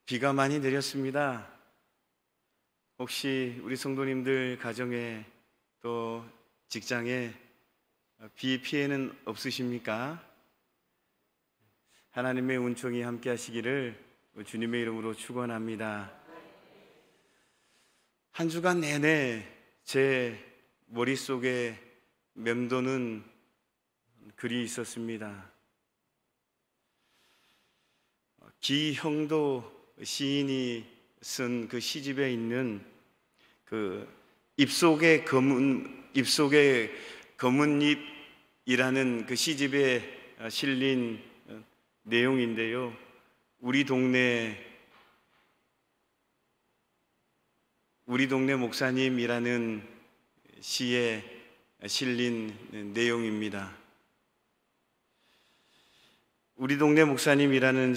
비가 많이 내렸습니다. 혹시 우리 성도님들 가정에 또 직장에 비 피해는 없으십니까? 하나님의 은총이 함께 하시기를 주님의 이름으로 축원합니다. 한 주간 내내 제 머릿속에 맴도는 글이 있었습니다. 기형도 시인이 쓴 그 시집에 있는 그 입속의 검은잎이라는 그 시집에 실린 내용인데요. 우리 동네 목사님이라는 시에 실린 내용입니다. 우리 동네 목사님이라는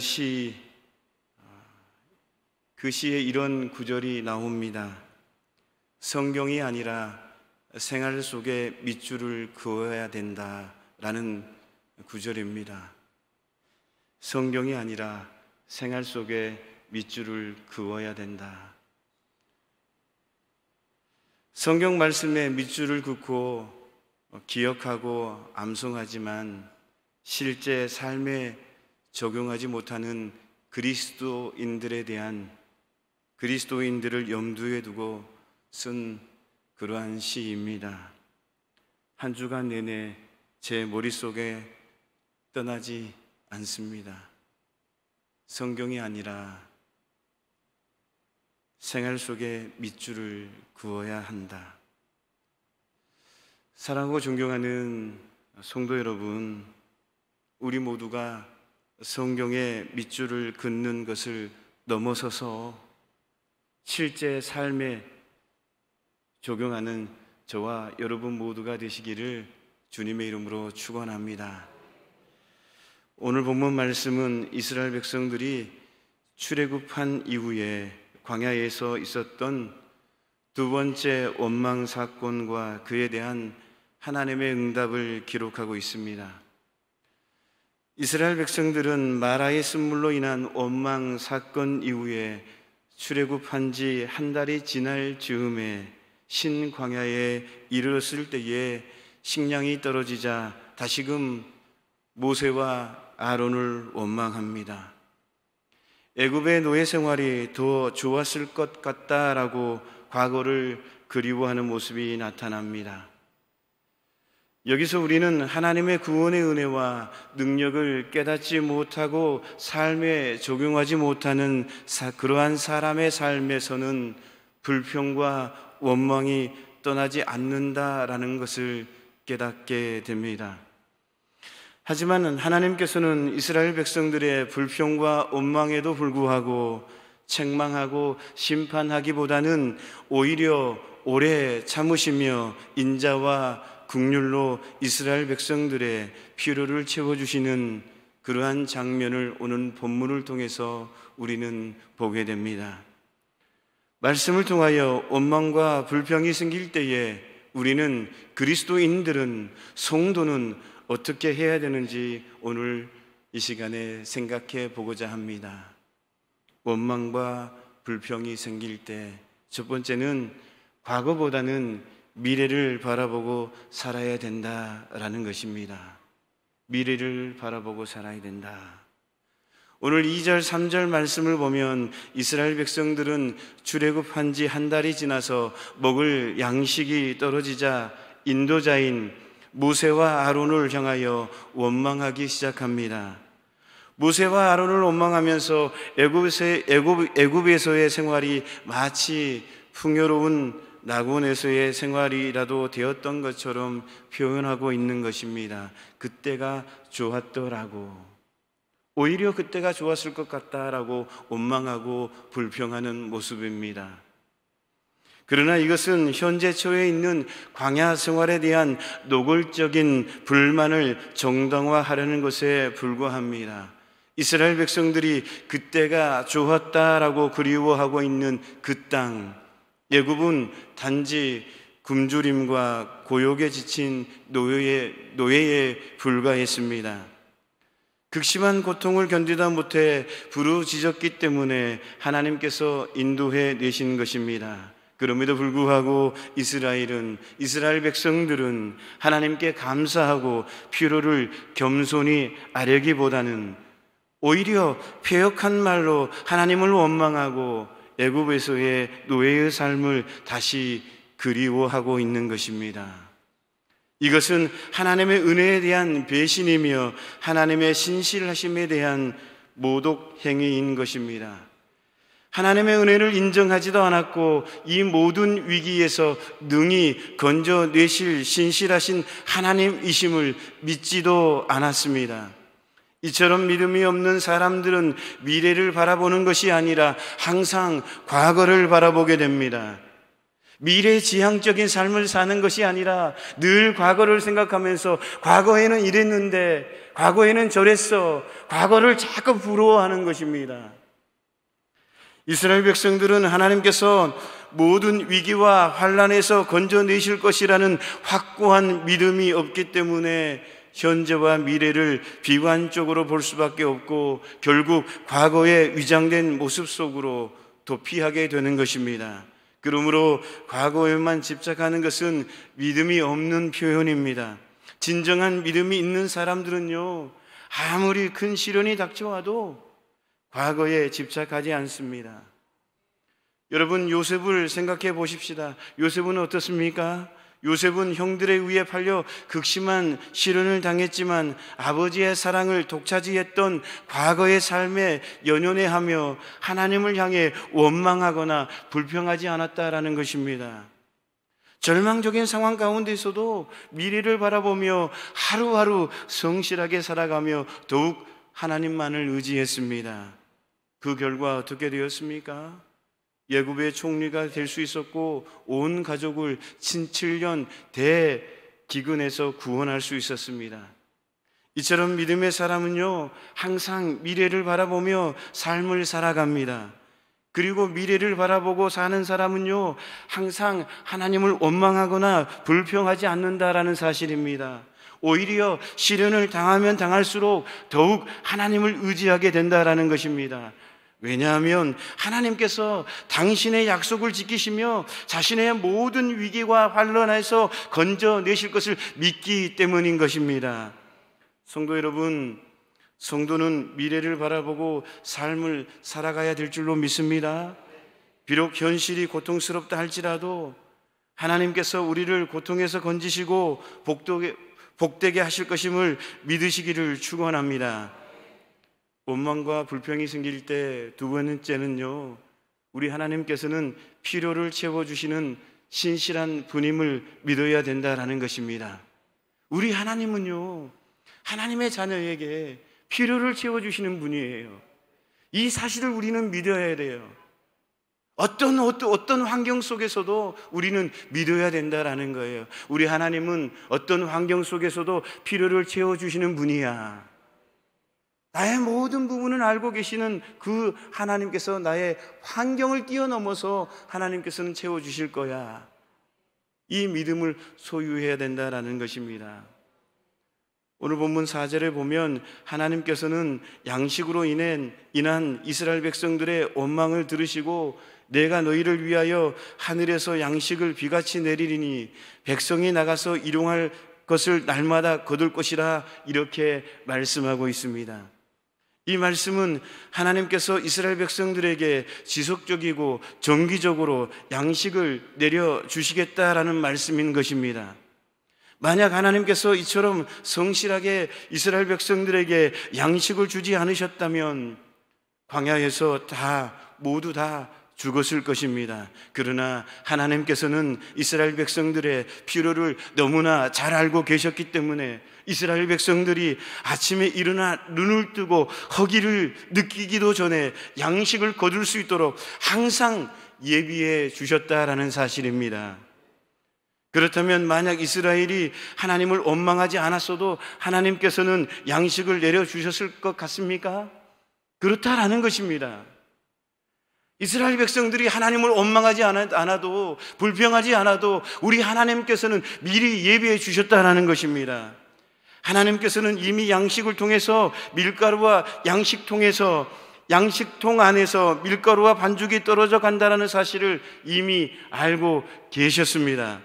그 시에 이런 구절이 나옵니다. 성경이 아니라 생활 속에 밑줄을 그어야 된다라는 구절입니다. 성경이 아니라 생활 속에 밑줄을 그어야 된다. 성경 말씀에 밑줄을 긋고 기억하고 암송하지만 실제 삶에 적용하지 못하는 그리스도인들을 염두에 두고 쓴 그러한 시입니다. 한 주간 내내 제 머릿속에 떠나지 않습니다. 성경이 아니라 생활 속에 밑줄을 그어야 한다. 사랑하고 존경하는 성도 여러분, 우리 모두가 성경에 밑줄을 긋는 것을 넘어서서 실제 삶에 적용하는 저와 여러분 모두가 되시기를 주님의 이름으로 축원합니다. 오늘 본문 말씀은 이스라엘 백성들이 출애굽한 이후에 광야에서 있었던 두 번째 원망 사건과 그에 대한 하나님의 응답을 기록하고 있습니다. 이스라엘 백성들은 마라의 쓴물로 인한 원망 사건 이후에 출애굽한 지 한 달이 지날 즈음에 신광야에 이르렀을 때에 식량이 떨어지자 다시금 모세와 아론을 원망합니다. 애굽의 노예 생활이 더 좋았을 것 같다라고 과거를 그리워하는 모습이 나타납니다. 여기서 우리는 하나님의 구원의 은혜와 능력을 깨닫지 못하고 삶에 적용하지 못하는 그러한 사람의 삶에서는 불평과 원망이 떠나지 않는다라는 것을 깨닫게 됩니다. 하지만 하나님께서는 이스라엘 백성들의 불평과 원망에도 불구하고 책망하고 심판하기보다는 오히려 오래 참으시며 인자와 긍휼로 이스라엘 백성들의 필요를 채워주시는 그러한 장면을 오늘 본문을 통해서 우리는 보게 됩니다. 말씀을 통하여 원망과 불평이 생길 때에 우리는 그리스도인들은, 성도는 어떻게 해야 되는지 오늘 이 시간에 생각해 보고자 합니다. 원망과 불평이 생길 때 첫 번째는 과거보다는 미래를 바라보고 살아야 된다라는 것입니다. 미래를 바라보고 살아야 된다. 오늘 2절, 3절 말씀을 보면 이스라엘 백성들은 출애굽한 지 한 달이 지나서 먹을 양식이 떨어지자 인도자인 모세와 아론을 향하여 원망하기 시작합니다. 모세와 아론을 원망하면서 애굽에서의 생활이 마치 풍요로운 낙원에서의 생활이라도 되었던 것처럼 표현하고 있는 것입니다. 그때가 좋았더라고, 오히려 그때가 좋았을 것 같다라고 원망하고 불평하는 모습입니다. 그러나 이것은 현재 처해 있는 광야 생활에 대한 노골적인 불만을 정당화하려는 것에 불과합니다. 이스라엘 백성들이 그때가 좋았다라고 그리워하고 있는 그 땅, 애굽은 단지 굶주림과 고욕에 지친 노예에 불과했습니다. 극심한 고통을 견디다 못해 부르짖었기 때문에 하나님께서 인도해 내신 것입니다. 그럼에도 불구하고 이스라엘 백성들은 하나님께 감사하고 필요를 겸손히 아뢰기보다는 오히려 패역한 말로 하나님을 원망하고 애굽에서의 노예의 삶을 다시 그리워하고 있는 것입니다. 이것은 하나님의 은혜에 대한 배신이며 하나님의 신실하심에 대한 모독 행위인 것입니다. 하나님의 은혜를 인정하지도 않았고 이 모든 위기에서 능히 건져내실 신실하신 하나님이심을 믿지도 않았습니다. 이처럼 믿음이 없는 사람들은 미래를 바라보는 것이 아니라 항상 과거를 바라보게 됩니다. 미래지향적인 삶을 사는 것이 아니라 늘 과거를 생각하면서 과거에는 이랬는데, 과거에는 저랬어, 과거를 자꾸 부러워하는 것입니다. 이스라엘 백성들은 하나님께서 모든 위기와 환난에서 건져내실 것이라는 확고한 믿음이 없기 때문에 현재와 미래를 비관적으로 볼 수밖에 없고 결국 과거의 위장된 모습 속으로 도피하게 되는 것입니다. 그러므로 과거에만 집착하는 것은 믿음이 없는 표현입니다. 진정한 믿음이 있는 사람들은요, 아무리 큰 시련이 닥쳐와도 과거에 집착하지 않습니다. 여러분, 요셉을 생각해 보십시다. 요셉은 어떻습니까? 요셉은 형들에 의해 팔려 극심한 시련을 당했지만 아버지의 사랑을 독차지했던 과거의 삶에 연연해하며 하나님을 향해 원망하거나 불평하지 않았다라는 것입니다. 절망적인 상황 가운데서도 미래를 바라보며 하루하루 성실하게 살아가며 더욱 하나님만을 의지했습니다. 그 결과 어떻게 되었습니까? 애굽의 총리가 될 수 있었고 온 가족을 7년 대기근에서 구원할 수 있었습니다. 이처럼 믿음의 사람은요, 항상 미래를 바라보며 삶을 살아갑니다. 그리고 미래를 바라보고 사는 사람은요, 항상 하나님을 원망하거나 불평하지 않는다라는 사실입니다. 오히려 시련을 당하면 당할수록 더욱 하나님을 의지하게 된다라는 것입니다. 왜냐하면 하나님께서 당신의 약속을 지키시며 자신의 모든 위기와 환난에서 건져내실 것을 믿기 때문인 것입니다. 성도 여러분, 성도는 미래를 바라보고 삶을 살아가야 될 줄로 믿습니다. 비록 현실이 고통스럽다 할지라도 하나님께서 우리를 고통에서 건지시고 복되게 하실 것임을 믿으시기를 축원합니다. 원망과 불평이 생길 때 두 번째는요, 우리 하나님께서는 필요를 채워주시는 신실한 분임을 믿어야 된다라는 것입니다. 우리 하나님은요, 하나님의 자녀에게 필요를 채워주시는 분이에요. 이 사실을 우리는 믿어야 돼요. 어떤 환경 속에서도 우리는 믿어야 된다라는 거예요. 우리 하나님은 어떤 환경 속에서도 필요를 채워주시는 분이야. 나의 모든 부분을 알고 계시는 그 하나님께서 나의 환경을 뛰어넘어서 하나님께서는 채워주실 거야. 이 믿음을 소유해야 된다라는 것입니다. 오늘 본문 4절에 보면 하나님께서는 양식으로 인한 이스라엘 백성들의 원망을 들으시고 내가 너희를 위하여 하늘에서 양식을 비같이 내리리니 백성이 나가서 일용할 것을 날마다 거둘 것이라 이렇게 말씀하고 있습니다. 이 말씀은 하나님께서 이스라엘 백성들에게 지속적이고 정기적으로 양식을 내려주시겠다라는 말씀인 것입니다. 만약 하나님께서 이처럼 성실하게 이스라엘 백성들에게 양식을 주지 않으셨다면 광야에서 모두 다 죽었을 것입니다. 그러나 하나님께서는 이스라엘 백성들의 필요를 너무나 잘 알고 계셨기 때문에 이스라엘 백성들이 아침에 일어나 눈을 뜨고 허기를 느끼기도 전에 양식을 거둘 수 있도록 항상 예비해 주셨다라는 사실입니다. 그렇다면 만약 이스라엘이 하나님을 원망하지 않았어도 하나님께서는 양식을 내려주셨을 것 같습니까? 그렇다라는 것입니다. 이스라엘 백성들이 하나님을 원망하지 않아도, 불평하지 않아도 우리 하나님께서는 미리 예비해 주셨다라는 것입니다. 하나님께서는 이미 양식을 통해서 밀가루와 양식통 안에서 밀가루와 반죽이 떨어져 간다는 사실을 이미 알고 계셨습니다.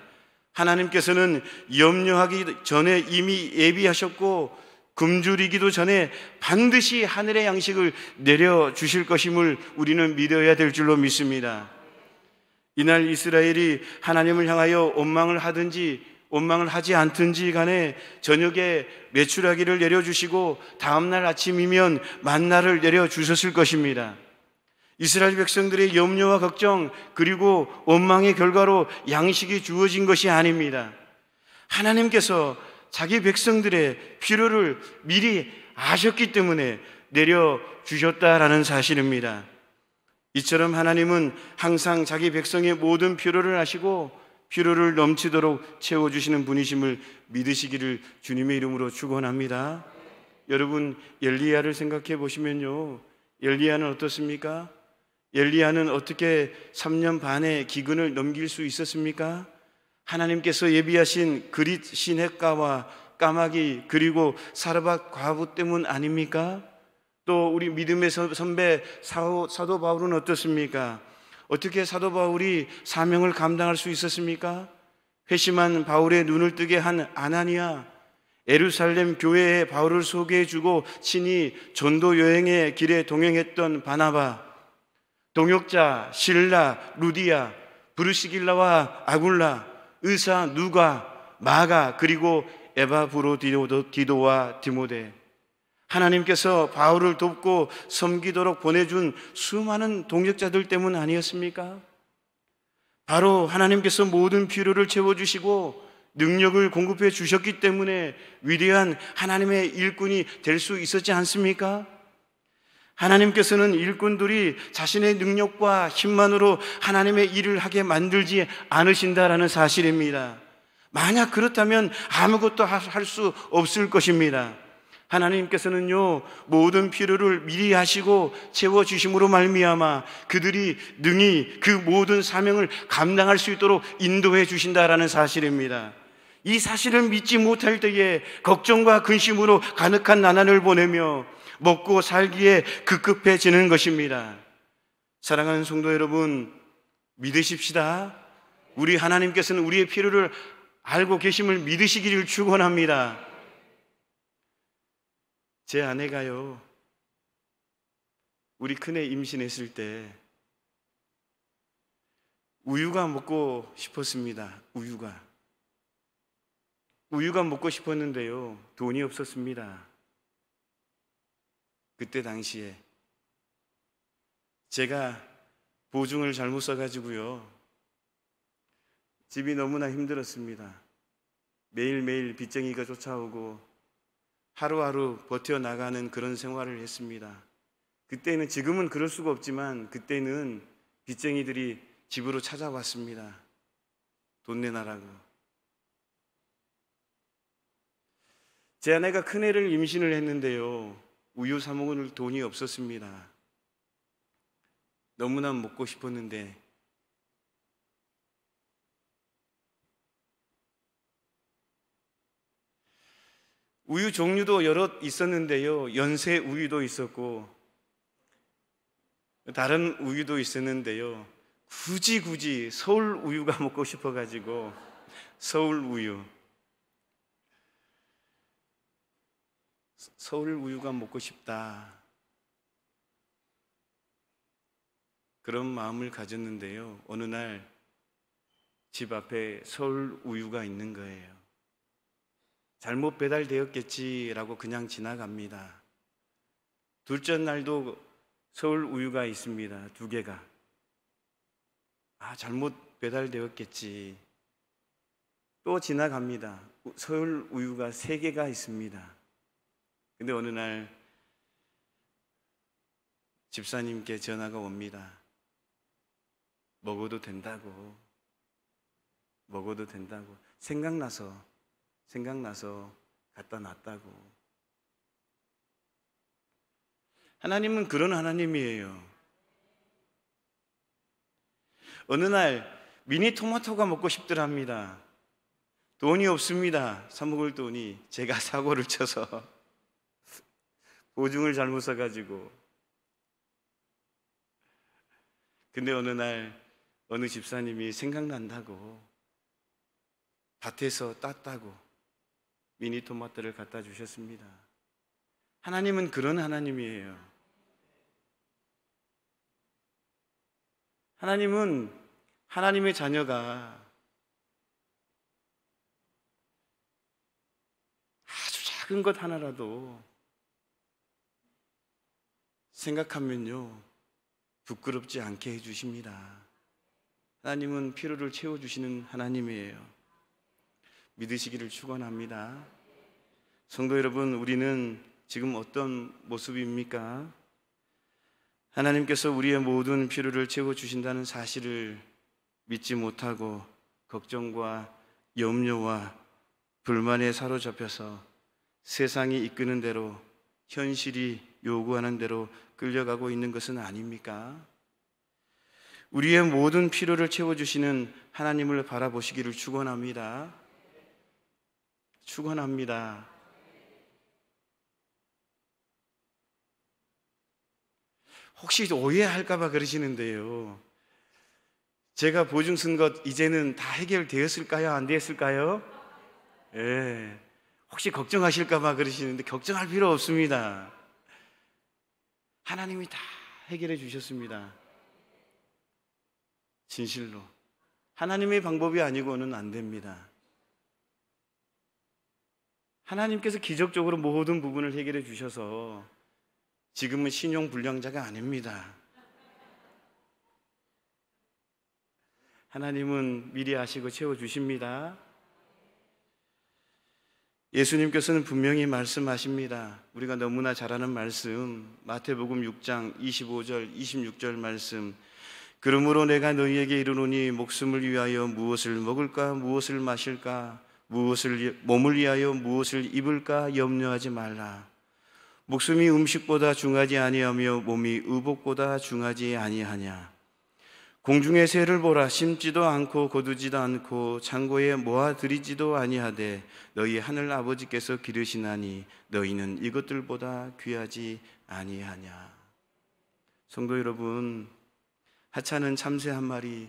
하나님께서는 염려하기 전에 이미 예비하셨고, 굶주리기도 전에 반드시 하늘의 양식을 내려주실 것임을 우리는 믿어야 될 줄로 믿습니다. 이날 이스라엘이 하나님을 향하여 원망을 하지 않든지 간에 저녁에 메추라기를 내려주시고 다음날 아침이면 만나를 내려주셨을 것입니다. 이스라엘 백성들의 염려와 걱정 그리고 원망의 결과로 양식이 주어진 것이 아닙니다. 하나님께서 자기 백성들의 필요를 미리 아셨기 때문에 내려주셨다라는 사실입니다. 이처럼 하나님은 항상 자기 백성의 모든 필요를 아시고 필요를 넘치도록 채워주시는 분이심을 믿으시기를 주님의 이름으로 축원합니다. 여러분, 엘리야를 생각해 보시면요, 엘리야는 어떻습니까? 엘리야는 어떻게 3년 반의 기근을 넘길 수 있었습니까? 하나님께서 예비하신 그릿 시냇가와 까마귀 그리고 사르밧 과부 때문 아닙니까? 또 우리 믿음의 선배 사도 바울은 어떻습니까? 어떻게 사도 바울이 사명을 감당할 수 있었습니까? 회심한 바울의 눈을 뜨게 한 아나니아, 예루살렘 교회에 바울을 소개해주고 친히 전도 여행의 길에 동행했던 바나바, 동역자 실라, 루디아, 브루시길라와 아굴라, 의사 누가, 마가, 그리고 에바브로디도와 디모데, 하나님께서 바울을 돕고 섬기도록 보내준 수많은 동역자들 때문 아니었습니까? 바로 하나님께서 모든 필요를 채워주시고 능력을 공급해 주셨기 때문에 위대한 하나님의 일꾼이 될 수 있었지 않습니까? 하나님께서는 일꾼들이 자신의 능력과 힘만으로 하나님의 일을 하게 만들지 않으신다라는 사실입니다. 만약 그렇다면 아무것도 할 수 없을 것입니다. 하나님께서는요, 모든 필요를 미리 하시고 채워주심으로 말미암아 그들이 능히 그 모든 사명을 감당할 수 있도록 인도해 주신다라는 사실입니다. 이 사실을 믿지 못할 때에 걱정과 근심으로 가득한 나날을 보내며 먹고 살기에 급급해지는 것입니다. 사랑하는 성도 여러분, 믿으십시다. 우리 하나님께서는 우리의 필요를 알고 계심을 믿으시기를 축원합니다. 제 아내가요, 우리 큰애 임신했을 때 우유가 먹고 싶었습니다. 우유가 먹고 싶었는데요, 돈이 없었습니다. 그때 당시에 제가 보증을 잘못 써가지고요, 집이 너무나 힘들었습니다. 매일매일 빚쟁이가 쫓아오고 하루하루 버텨나가는 그런 생활을 했습니다. 그때는, 지금은 그럴 수가 없지만 그때는 빚쟁이들이 집으로 찾아왔습니다. 돈 내놔라고. 제 아내가 큰애를 임신을 했는데요, 우유 사 먹을 돈이 없었습니다. 너무나 먹고 싶었는데 우유 종류도 여러 있었는데요, 연세 우유도 있었고 다른 우유도 있었는데요, 굳이 서울 우유가 먹고 싶어가지고 서울 우유가 먹고 싶다, 그런 마음을 가졌는데요, 어느 날 집 앞에 서울 우유가 있는 거예요. 잘못 배달되었겠지라고 그냥 지나갑니다. 둘째 날도 서울 우유가 있습니다. 2개가. 잘못 배달되었겠지. 또 지나갑니다. 서울 우유가 3개가 있습니다. 근데 어느 날 집사님께 전화가 옵니다. 먹어도 된다고. 생각나서 갖다 놨다고. 하나님은 그런 하나님이에요. 어느 날 미니 토마토가 먹고 싶더랍니다. 돈이 없습니다. 사 먹을 돈이. 제가 사고를 쳐서 보증을 잘못 사가지고. 근데 어느 날 어느 집사님이 생각난다고 밭에서 땄다고 미니 토마토를 갖다 주셨습니다. 하나님은 그런 하나님이에요. 하나님은 하나님의 자녀가 아주 작은 것 하나라도 생각하면요 부끄럽지 않게 해주십니다. 하나님은 필요를 채워주시는 하나님이에요. 믿으시기를 축원합니다. 성도 여러분, 우리는 지금 어떤 모습입니까? 하나님께서 우리의 모든 필요를 채워주신다는 사실을 믿지 못하고 걱정과 염려와 불만에 사로잡혀서 세상이 이끄는 대로, 현실이 요구하는 대로 끌려가고 있는 것은 아닙니까? 우리의 모든 필요를 채워주시는 하나님을 바라보시기를 축원합니다. 축원합니다. 혹시 오해할까 봐 그러시는데요, 제가 보증 쓴 것 이제는 다 해결되었을까요? 안 되었을까요? 예. 혹시 걱정하실까 봐 그러시는데 걱정할 필요 없습니다. 하나님이 다 해결해 주셨습니다. 진실로 하나님의 방법이 아니고는 안 됩니다. 하나님께서 기적적으로 모든 부분을 해결해 주셔서 지금은 신용불량자가 아닙니다. 하나님은 미리 아시고 채워주십니다. 예수님께서는 분명히 말씀하십니다. 우리가 너무나 잘 아는 말씀, 마태복음 6장 25절 26절 말씀, 그러므로 내가 너희에게 이르노니 목숨을 위하여 무엇을 먹을까 무엇을 마실까 몸을 위하여 무엇을 입을까 염려하지 말라. 목숨이 음식보다 중하지 아니하며 몸이 의복보다 중하지 아니하냐. 공중의 새를 보라. 심지도 않고 거두지도 않고 창고에 모아들이지도 아니하되 너희 하늘 아버지께서 기르시나니 너희는 이것들보다 귀하지 아니하냐. 성도 여러분, 하찮은 참새 한 마리,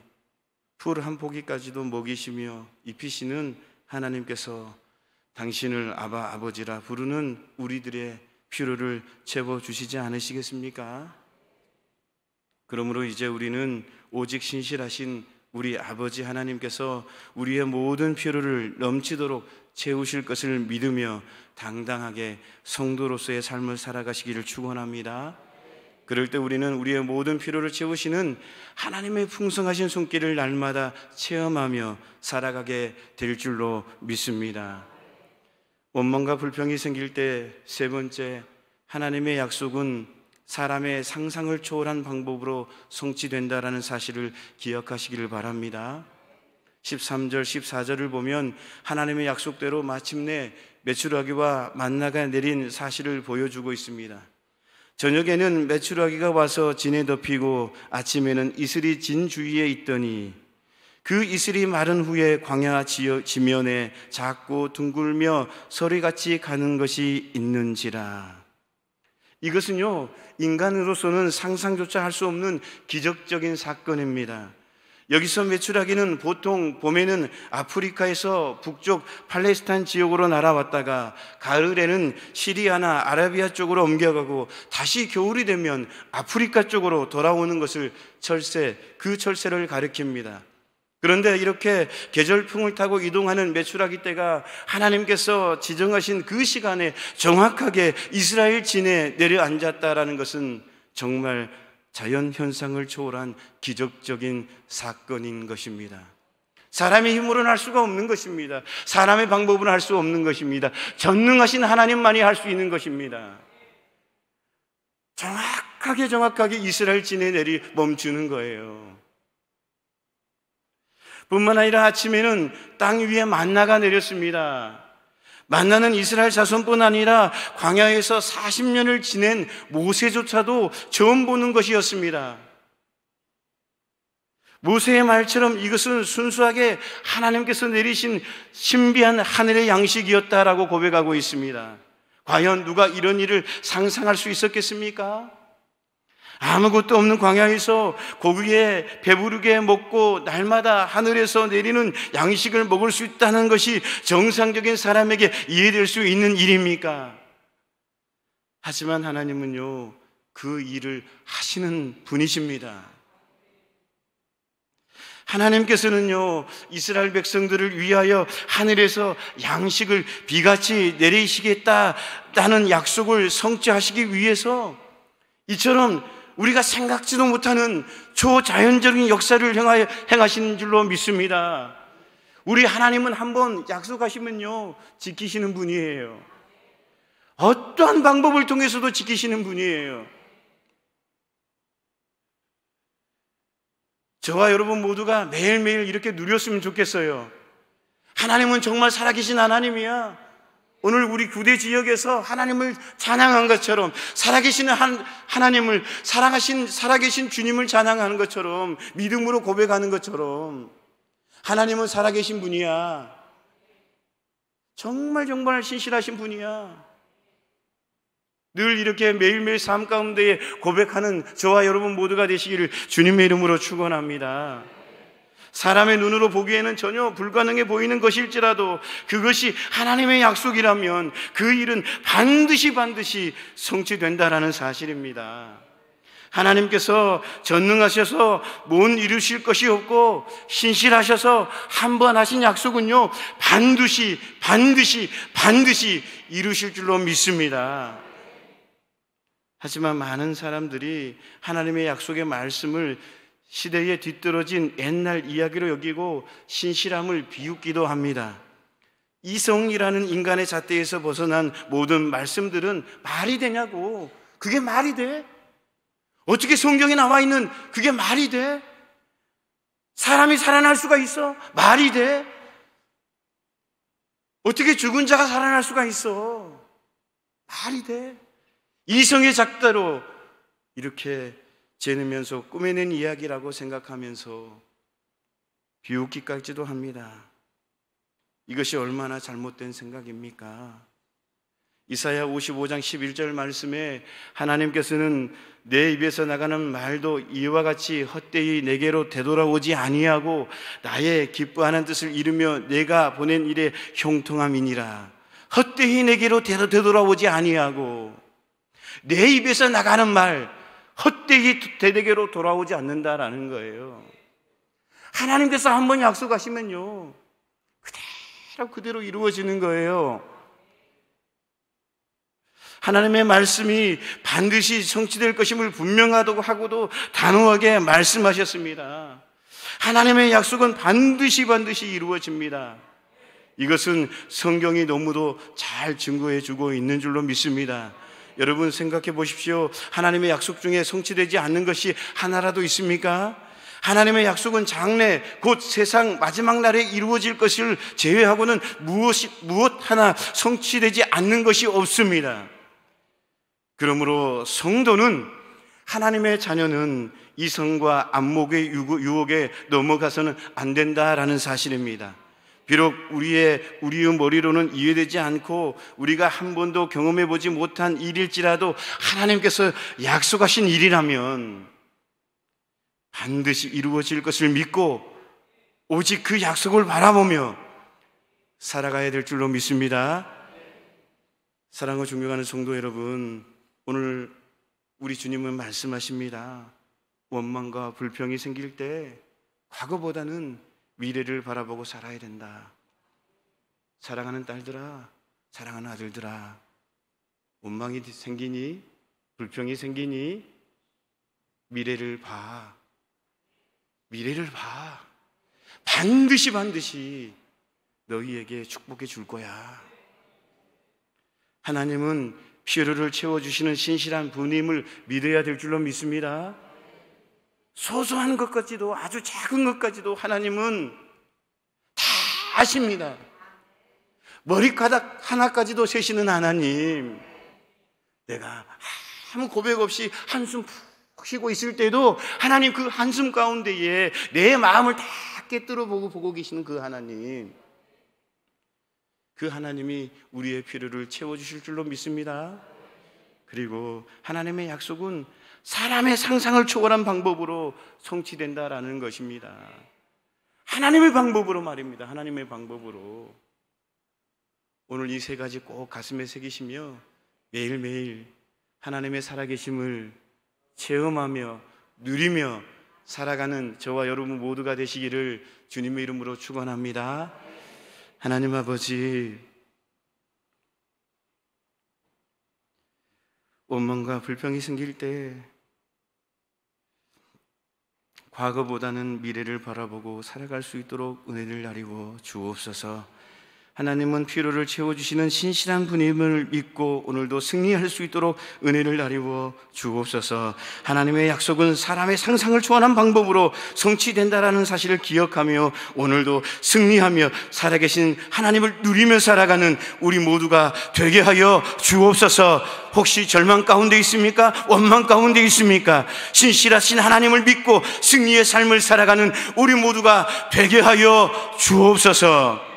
풀 한 포기까지도 먹이시며 입히시는 하나님께서 당신을 아바 아버지라 부르는 우리들의 필요를 채워주시지 않으시겠습니까? 그러므로 이제 우리는 오직 신실하신 우리 아버지 하나님께서 우리의 모든 필요를 넘치도록 채우실 것을 믿으며 당당하게 성도로서의 삶을 살아가시기를 축원합니다. 그럴 때 우리는 우리의 모든 필요를 채우시는 하나님의 풍성하신 손길을 날마다 체험하며 살아가게 될 줄로 믿습니다. 원망과 불평이 생길 때 세 번째, 하나님의 약속은 사람의 상상을 초월한 방법으로 성취된다라는 사실을 기억하시기를 바랍니다. 13절, 14절을 보면 하나님의 약속대로 마침내 메추라기와 만나가 내린 사실을 보여주고 있습니다. 저녁에는 메추라기가 와서 진에 덮이고 아침에는 이슬이 진 주위에 있더니 그 이슬이 마른 후에 광야 지면에 작고 둥글며 서리같이 가는 것이 있는지라. 이것은요, 인간으로서는 상상조차 할 수 없는 기적적인 사건입니다. 여기서 메추라기는 보통 봄에는 아프리카에서 북쪽 팔레스타인 지역으로 날아왔다가 가을에는 시리아나 아라비아 쪽으로 옮겨가고 다시 겨울이 되면 아프리카 쪽으로 돌아오는 것을 그 철새를 가리킵니다. 그런데 이렇게 계절풍을 타고 이동하는 메추라기 떼가 하나님께서 지정하신 그 시간에 정확하게 이스라엘 진에 내려앉았다라는 것은 정말 자연 현상을 초월한 기적적인 사건인 것입니다. 사람의 힘으로는 할 수가 없는 것입니다. 사람의 방법으로는 할 수 없는 것입니다. 전능하신 하나님만이 할 수 있는 것입니다. 정확하게 이스라엘 진에 멈추는 거예요. 뿐만 아니라 아침에는 땅 위에 만나가 내렸습니다. 만나는 이스라엘 자손뿐 아니라 광야에서 40년을 지낸 모세조차도 처음 보는 것이었습니다. 모세의 말처럼 이것은 순수하게 하나님께서 내리신 신비한 하늘의 양식이었다라고 고백하고 있습니다. 과연 누가 이런 일을 상상할 수 있었겠습니까? 아무것도 없는 광야에서 고기에 배부르게 먹고 날마다 하늘에서 내리는 양식을 먹을 수 있다는 것이 정상적인 사람에게 이해될 수 있는 일입니까? 하지만 하나님은요, 그 일을 하시는 분이십니다. 하나님께서는요, 이스라엘 백성들을 위하여 하늘에서 양식을 비같이 내리시겠다는 약속을 성취하시기 위해서 이처럼 우리가 생각지도 못하는 초자연적인 역사를 행하시는 줄로 믿습니다. 우리 하나님은 한번 약속하시면요, 지키시는 분이에요. 어떠한 방법을 통해서도 지키시는 분이에요. 저와 여러분 모두가 매일매일 이렇게 누렸으면 좋겠어요. 하나님은 정말 살아계신 하나님이야. 오늘 우리 구대 지역에서 하나님을 찬양한 것처럼, 살아계신 하나님을, 살아계신 주님을 찬양하는 것처럼, 믿음으로 고백하는 것처럼, 하나님은 살아계신 분이야. 정말 신실하신 분이야. 늘 이렇게 매일매일 삶 가운데 고백하는 저와 여러분 모두가 되시기를 주님의 이름으로 축원합니다. 사람의 눈으로 보기에는 전혀 불가능해 보이는 것일지라도 그것이 하나님의 약속이라면 그 일은 반드시 성취된다라는 사실입니다. 하나님께서 전능하셔서 못 이루실 것이 없고 신실하셔서 한 번 하신 약속은요, 반드시 이루실 줄로 믿습니다. 하지만 많은 사람들이 하나님의 약속의 말씀을 시대에 뒤떨어진 옛날 이야기로 여기고 신실함을 비웃기도 합니다. 이성이라는 인간의 잣대에서 벗어난 모든 말씀들은 말이 되냐고. 그게 말이 돼? 어떻게 성경에 나와 있는 그게 말이 돼? 사람이 살아날 수가 있어? 말이 돼? 어떻게 죽은 자가 살아날 수가 있어? 말이 돼? 이성의 작다로 이렇게 재누면서 꾸며낸 이야기라고 생각하면서 비웃기까지도 합니다. 이것이 얼마나 잘못된 생각입니까? 이사야 55장 11절 말씀에 하나님께서는 내 입에서 나가는 말도 이와 같이 헛되이 내게로 되돌아오지 아니하고 나의 기뻐하는 뜻을 이루며 내가 보낸 일에 형통함이니라. 헛되이 내게로 되돌아오지 아니하고, 내 입에서 나가는 말 헛되이 내게로 돌아오지 않는다라는 거예요. 하나님께서 한번 약속하시면요, 그대로 이루어지는 거예요. 하나님의 말씀이 반드시 성취될 것임을 분명하다고 하고도 단호하게 말씀하셨습니다. 하나님의 약속은 반드시 이루어집니다. 이것은 성경이 너무도 잘 증거해 주고 있는 줄로 믿습니다. 여러분 생각해 보십시오. 하나님의 약속 중에 성취되지 않는 것이 하나라도 있습니까? 하나님의 약속은 장래 곧 세상 마지막 날에 이루어질 것을 제외하고는 무엇 하나 성취되지 않는 것이 없습니다. 그러므로 성도는, 하나님의 자녀는 이성과 안목의 유혹에 넘어가서는 안 된다라는 사실입니다. 비록 우리의 머리로는 이해되지 않고 우리가 한 번도 경험해 보지 못한 일일지라도 하나님께서 약속하신 일이라면 반드시 이루어질 것을 믿고 오직 그 약속을 바라보며 살아가야 될 줄로 믿습니다. 사랑과 존경하는 성도 여러분, 오늘 우리 주님은 말씀하십니다. 원망과 불평이 생길 때 과거보다는 미래를 바라보고 살아야 된다. 사랑하는 딸들아, 사랑하는 아들들아, 원망이 생기니, 불평이 생기니 미래를 봐. 반드시 너희에게 축복해 줄 거야. 하나님은 필요를 채워주시는 신실한 분임을 믿어야 될 줄로 믿습니다. 소소한 것까지도, 아주 작은 것까지도 하나님은 다 아십니다. 머리카락 하나까지도 세시는 하나님, 내가 아무 고백 없이 한숨 푹 쉬고 있을 때도 하나님 그 한숨 가운데에 내 마음을 다 깨뜨려 보고 계시는 그 하나님, 그 하나님이 우리의 필요를 채워주실 줄로 믿습니다. 그리고 하나님의 약속은 사람의 상상을 초월한 방법으로 성취된다라는 것입니다. 하나님의 방법으로 말입니다. 하나님의 방법으로. 오늘 이 세 가지 꼭 가슴에 새기시며 매일매일 하나님의 살아계심을 체험하며 누리며 살아가는 저와 여러분 모두가 되시기를 주님의 이름으로 축원합니다. 하나님 아버지, 원망과 불평이 생길 때 과거보다는 미래를 바라보고 살아갈 수 있도록 은혜를 나리워 주옵소서. 하나님은 필요를 채워주시는 신실한 분임을 믿고 오늘도 승리할 수 있도록 은혜를 나리워 주옵소서. 하나님의 약속은 사람의 상상을 초월한 방법으로 성취된다라는 사실을 기억하며 오늘도 승리하며 살아계신 하나님을 누리며 살아가는 우리 모두가 되게 하여 주옵소서. 혹시 절망 가운데 있습니까? 원망 가운데 있습니까? 신실하신 하나님을 믿고 승리의 삶을 살아가는 우리 모두가 되게 하여 주옵소서.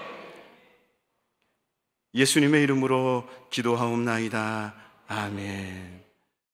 예수님의 이름으로 기도하옵나이다. 아멘.